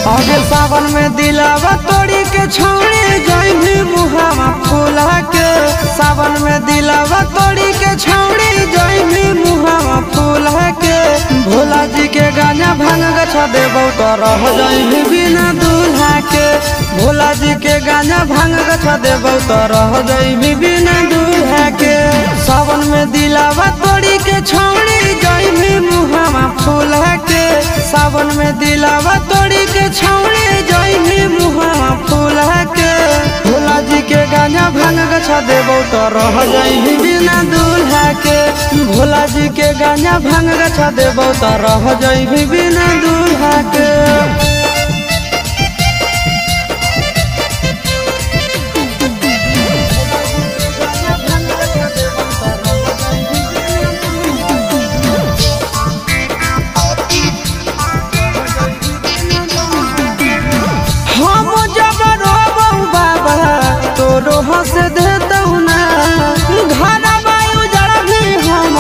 आगे सावन में दिलावा तोड़ी के छौड़ी जइनी मुहावा फूला के। सावन में दिलावा तोड़ी के छौड़ी जइनी मुहावा फूला के। भोला जी के गाना भांग गछा देबौ तो रह जइनी बिना दूल्हा के। भोला जी के गाना भांग गछा देबौ तो रह जइनी बिना दूल्हा के। सावन में दिलावा तोड़ी के छौड़ी जइनी मुहावा फूला के। सावन में दिलावा तोड़ी के छौड़ी जइनी मुहावा फूला के। भोला जी के गाना भांग गछा देबौ तो रह जइनी बिना दूल्हा के। भोला जी के गाना भांग गछा देबौ तो रह जइनी बिना दूल्हा के। हंस देतौ ना घर वायु जड़ भी हम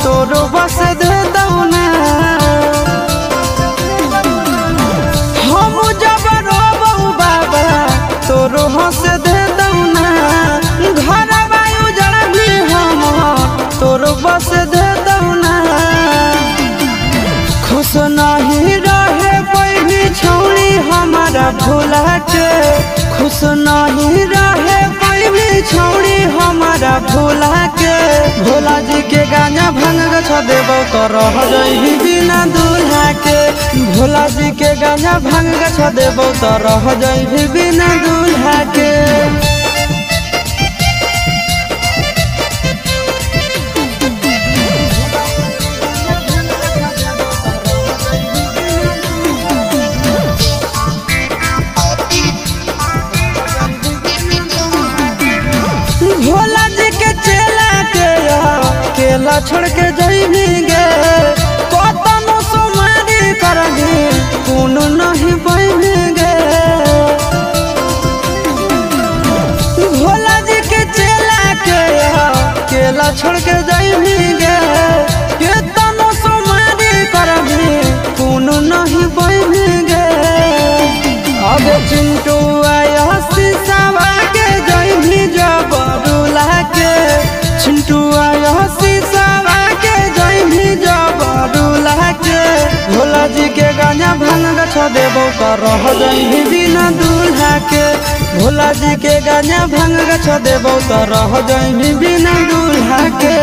तोरो बस देतौ ना। हम जब रोबौ बाबा तोरो हंस देतौ ना। घर वायु जड़ भी हम तोरो बस देतौ ना। खुश नहीं रहे पैनी छौड़ी हमारा भोला के। खुश नहीं रहे पैनी छौड़ी हमारा भोला के। भोला जी के गाना भांग गछा देबौ तो रह जइनी बिना दूल्हा के। भोला जी के गाना भांग गछा देबौ तो रह जइनी बिना दूल्हा के। भोला जी के चेला के केला छोड़ के जइनी गे। कतनो सुमारी करही कोनो नहीं बहिनी गे। भोला जी के चेला के केला छोड़ के जइनी गे। कतनो सुमारी करही कोनो नहीं बहिनी गे। अब चिंटू आया शीशावा के जइनी जब के। चिंटू आया शीशावा के जइनी जब दूल्हा के। भोला जी के गाना भांग गछा देबौ तो रह जइनी बिना दूल्हा के। भोला जी के गाना भांग गछा देबौ तो रह जइनी बिना दूल्हा के।